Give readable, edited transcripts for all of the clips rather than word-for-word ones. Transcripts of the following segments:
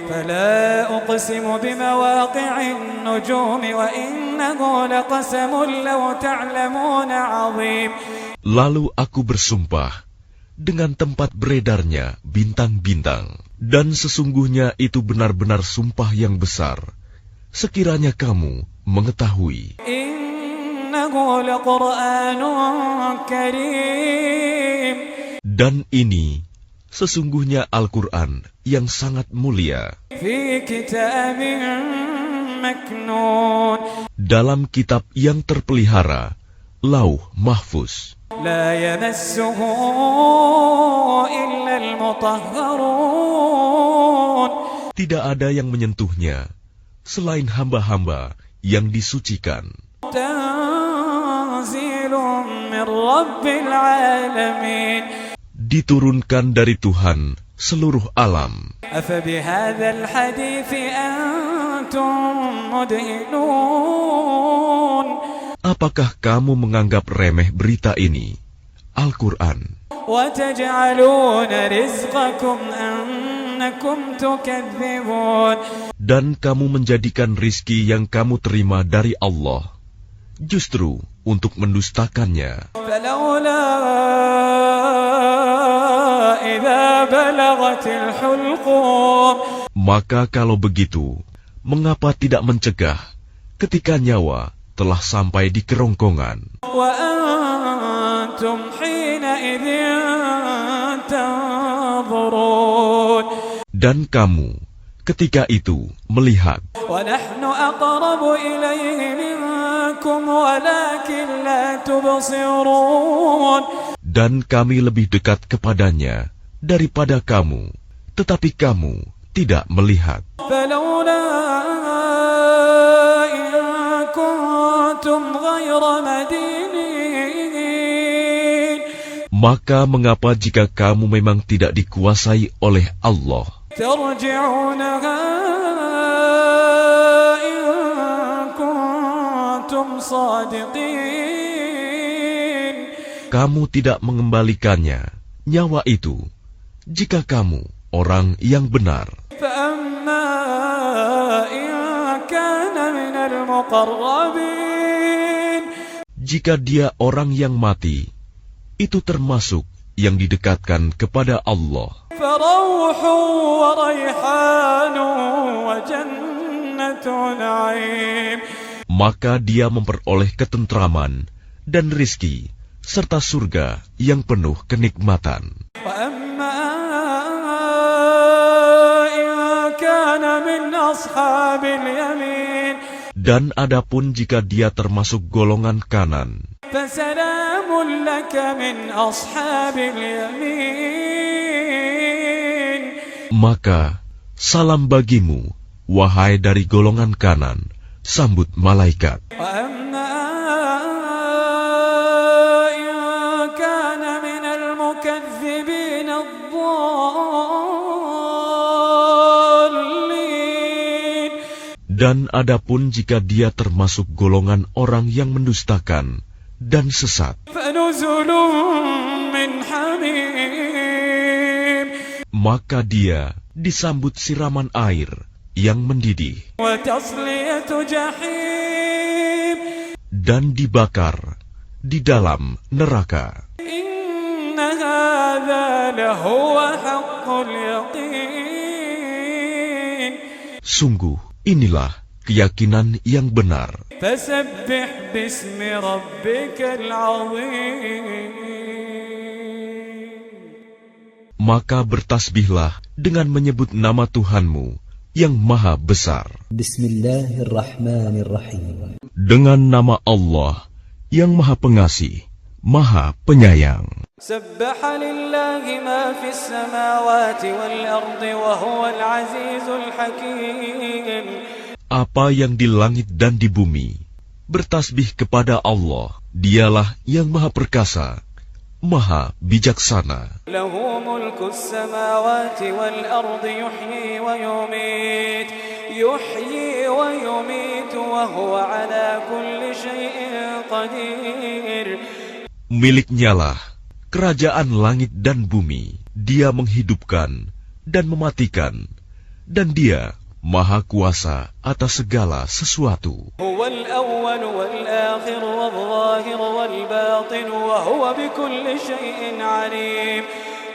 فلا أقسم بمواقع النجوم وإنه لقسم لو تعلمون عظيم. Lalu aku bersumpah dengan tempat beredarnya bintang-bintang, dan sesungguhnya itu benar-benar sumpah yang besar, sekiranya kamu mengetahui. Innahu laqur'anun karim. Dan ini sesungguhnya Al-Quran yang sangat mulia. Fi kitabin maknun. Dalam kitab yang terpelihara, Lauh Mahfuz. La yamassuhu illa al-mutahharun. Tidak ada yang menyentuhnya selain hamba-hamba yang disucikan. Tanzilun min rabbil alamin. Diturunkan dari Tuhan seluruh alam. Afa bihadzal hadithi antum mudhinun. Apakah kamu menganggap remeh berita ini, Al-Quran? Dan kamu menjadikan rizki yang kamu terima dari Allah justru untuk mendustakannya. Maka kalau begitu, mengapa tidak mencegah ketika nyawa telah sampai di kerongkongan? Dan kamu ketika itu melihat. Dan kami lebih dekat kepadanya daripada kamu, tetapi kamu tidak melihat. Maka mengapa jika kamu memang tidak dikuasai oleh Allah, kamu tidak mengembalikannya, nyawa itu, jika kamu orang yang benar. Jika dia orang yang mati, itu termasuk yang didekatkan kepada Allah. Maka dia memperoleh ketentraman dan rizki serta surga yang penuh kenikmatan. Dan adapun jika dia termasuk golongan kanan, maka salam bagimu, wahai dari golongan kanan, sambut malaikat. Dan adapun jika dia termasuk golongan orang yang mendustakan dan sesat, maka dia disambut siraman air yang mendidih dan dibakar di dalam neraka. Sungguh, inilah keyakinan yang benar. Maka bertasbihlah dengan menyebut nama Tuhanmu yang maha besar. Bismillahirrahmanirrahim. Dengan nama Allah yang maha pengasih, maha penyayang. Sabbaha lillahi ma fis samawati wal ardi wa huwal azizul hakim. Apa yang di langit dan di bumi bertasbih kepada Allah. Dialah yang maha perkasa, maha bijaksana. Lahu mulku samawati wal ardi yuhyi wa yumiit wa huwa ala kulli syai'in qadir. Miliknyalah kerajaan langit dan bumi. Dia menghidupkan dan mematikan, dan Dia Maha Kuasa atas segala sesuatu.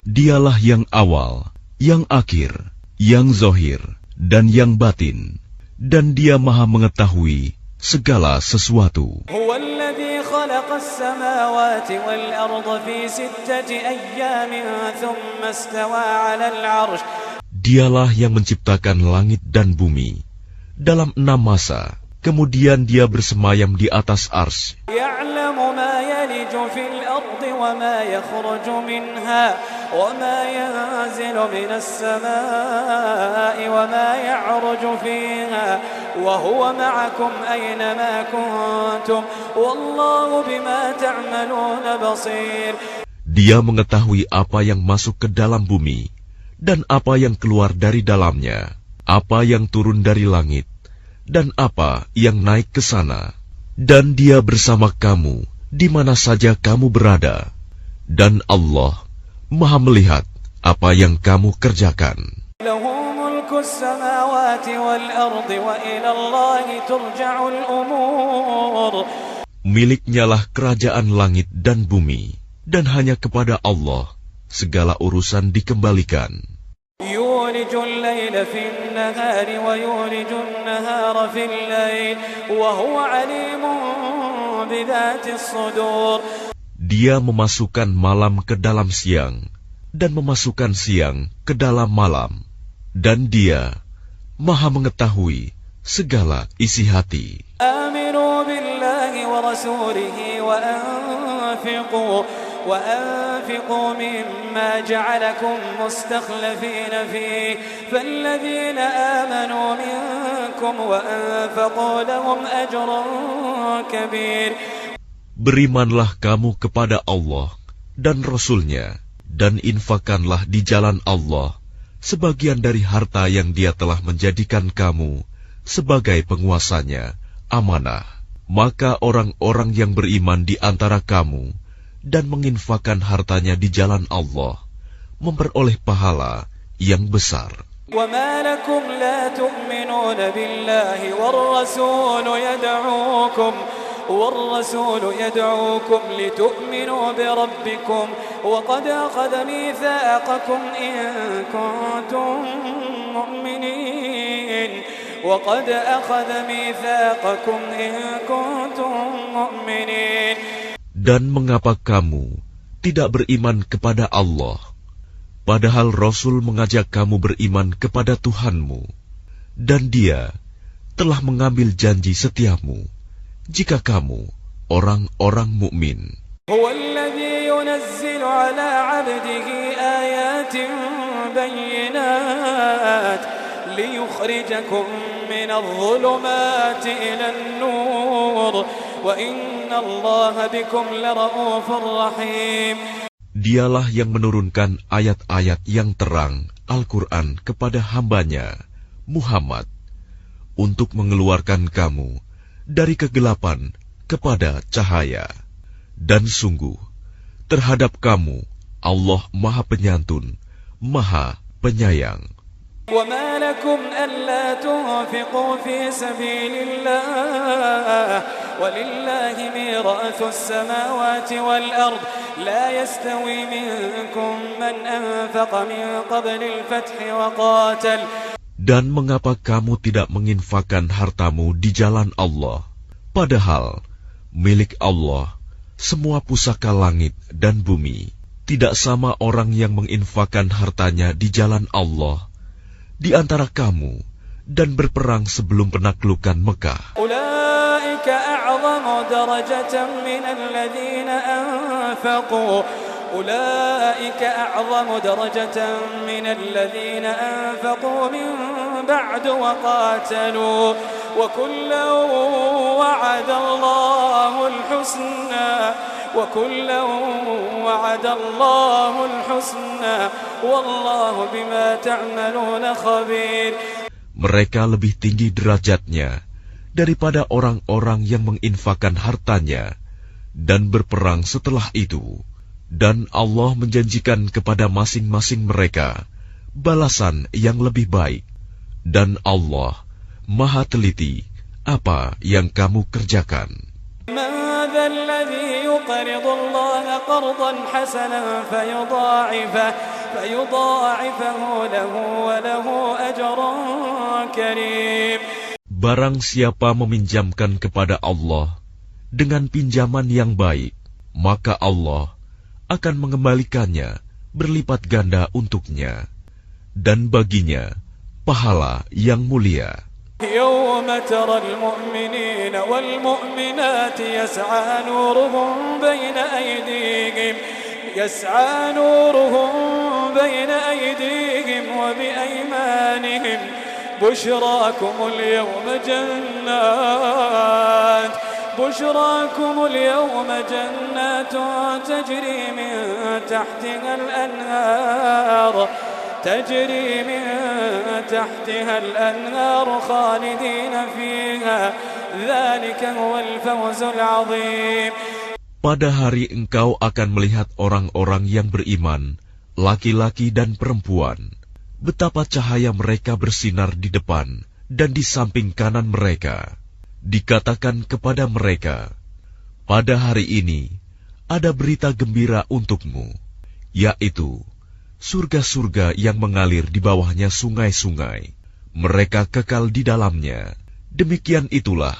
Dialah yang awal, yang akhir, yang zahir, dan yang batin, dan Dia Maha mengetahui segala sesuatu. Dialah yang menciptakan langit dan bumi dalam 6 masa, kemudian Dia bersemayam di atas arsy. Dia mengetahui apa yang masuk ke dalam bumi dan apa yang keluar dari dalamnya, apa yang turun dari langit, dan apa yang naik ke sana. Dan Dia bersama kamu di mana saja kamu berada. Dan Allah Maha melihat apa yang kamu kerjakan. Miliknyalah kerajaan langit dan bumi, dan hanya kepada Allah segala urusan dikembalikan. Dia memasukkan malam ke dalam siang dan memasukkan siang ke dalam malam, dan Dia Maha mengetahui segala isi hati. Aminu billahi wa rasulihi wa anfiqu وأنفقوا مما جعلكم مستخلفين فيه فالذين آمنوا منكم وأنفقوا لهم أجر كبير. Berimanlah kamu kepada Allah dan Rasul-Nya, dan infakkanlah di jalan Allah sebagian dari harta yang Dia telah menjadikan kamu sebagai penguasanya, amanah. Maka orang-orang yang beriman di antara kamu dan menginfakkan hartanya di jalan Allah memperoleh pahala yang besar. وَمَا لَكُمْ لَا تُؤْمِنُونَ بِاللَّهِ وَالرَّسُولُ يَدْعُوكُمْ لِتُؤْمِنُوا بِرَبِّكُمْ وَقَدْ أَخَذَ مِيثَاقَكُمْ إِن كُنتُم مُّؤْمِنِينَ. Dan mengapa kamu tidak beriman kepada Allah, padahal Rasul mengajak kamu beriman kepada Tuhanmu, dan Dia telah mengambil janji setiamu, jika kamu orang-orang mukmin. هو الذي ينزل على عبده آيات بينات ليخرجكم من الظلمات إلى النور وإن الله بكم لرؤوف رحيم. Dialah yang menurunkan ayat-ayat yang terang Al-Quran kepada hambanya, Muhammad, untuk mengeluarkan kamu dari kegelapan kepada cahaya. Dan sungguh, terhadap kamu Allah Maha Penyantun, Maha Penyayang. وَمَا لَكُمْ أَلَّا تُنْفِقُوا فِي سَبِيلِ اللَّهِ وَلِلَّهِ مِيرَاثُ السَّمَاوَاتِ وَالْأَرْضِ لَا يَسْتَوِي مِنكُم مَّنْ أَنفَقَ مِن قَبْلِ الْفَتْحِ وَقَاتَلَ. Dan mengapa kamu tidak menginfakkan hartamu di jalan Allah, padahal milik Allah semua pusaka langit dan bumi. Tidak sama orang yang menginfakkan hartanya di jalan Allah di antara kamu dan berperang sebelum penaklukan Mekah. Ulaika a'zamu darajatan minal ladzina anfaqu min ba'du wa qatalu wa kullan wa'ada Allahul husna وَكُلًّا وَعَدَ اللَّهُ الْحُسْنَى وَاللَّهُ بِمَا تَعْمَلُونَ خَبِيرٌ. Mereka lebih tinggi derajatnya daripada orang-orang yang menginfakkan hartanya dan berperang setelah itu, dan Allah menjanjikan kepada masing-masing mereka balasan yang lebih baik, Dan Allah Maha teliti apa yang kamu kerjakan. من ذا الذي يقرض الله قرضا حسنا فيضاعفه له وله أجر كريم. Barang siapa meminjamkan kepada Allah dengan pinjaman yang baik, maka Allah akan mengembalikannya berlipat ganda untuknya, dan baginya pahala yang mulia. يوم ترى المؤمنين والمؤمنات يسعى نورهم بين أيديهم وبأيمانهم بشراكم اليوم جنات تجري من تحتها الأنهار خالدين فيها ذلك هو الفوز العظيم. Pada hari engkau akan melihat orang-orang yang beriman, laki-laki dan perempuan, betapa cahaya mereka bersinar di depan dan di samping kanan mereka. Dikatakan kepada mereka, pada hari ini ada berita gembira untukmu, yaitu surga-surga yang mengalir di bawahnya sungai-sungai. Mereka kekal di dalamnya. Demikian itulah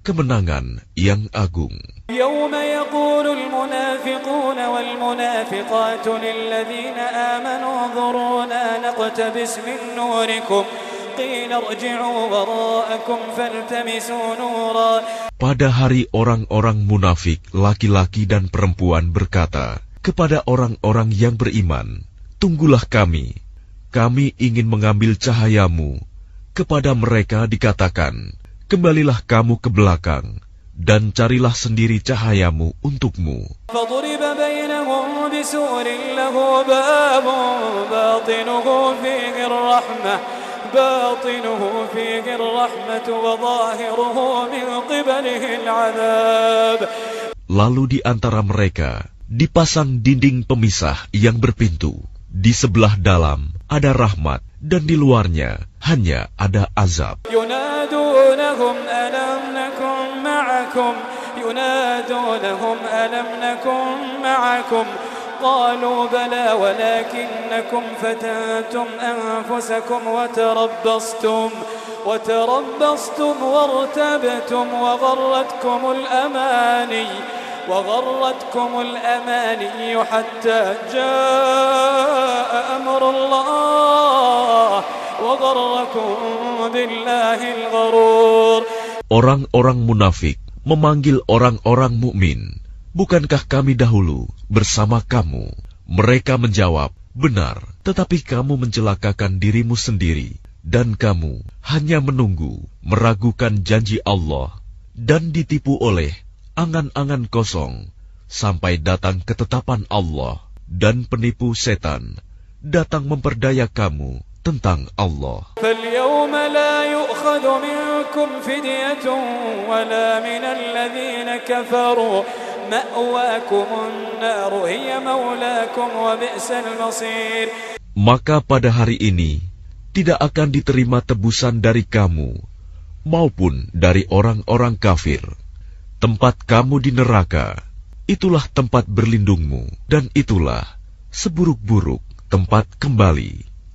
kemenangan yang agung. يوم يقول المنافقون والمنافقات للذين آمنوا انظرونا نقتبس من نوركم قيل ارجعوا وراءكم فالتمسوا نورا. Pada hari orang-orang munafik, laki-laki dan perempuan berkata kepada orang-orang yang beriman, tunggulah kami ingin mengambil cahayamu. Kepada mereka dikatakan, kembalilah kamu ke belakang, dan carilah sendiri cahayamu untukmu. فضرب بينهم بسور له باب باطنه فيه الرحمة وظاهره من قبله العذاب. Lalu di antara mereka dipasang dinding pemisah yang berpintu. Di sebelah dalam ada rahmat, dan di luarnya hanya ada azab. ينادونهم ألم نكن معكم قالوا بلى ولكنكم فتنتم أنفسكم وتربصتم وارتبتم وغرتكم الأماني حتى جاء أمر الله وغركم بالله الغرور. Orang-orang munafik memanggil orang-orang mukmin, bukankah kami dahulu bersama kamu? Mereka menjawab, benar, tetapi kamu mencelakakan dirimu sendiri, dan kamu hanya menunggu, meragukan janji Allah, dan ditipu oleh angan-angan kosong, sampai datang ketetapan Allah, dan penipu setan datang memperdaya kamu tentang Allah. فَالْيَوْمَ لَا يُؤْخَذُ مِنْكُمْ فِدْيَةٌ وَلَا مِنَ الَّذِينَ كَفَرُوا مَأْوَاكُمُ النَّارُ هِيَ مَوْلَاكُمْ وَبِئْسَ الْمَصِيرُ. Maka pada hari ini tidak akan diterima tebusan dari kamu maupun dari orang-orang kafir. Tempat kamu di neraka, itulah tempat berlindungmu, dan itulah seburuk-buruk tempat kembali.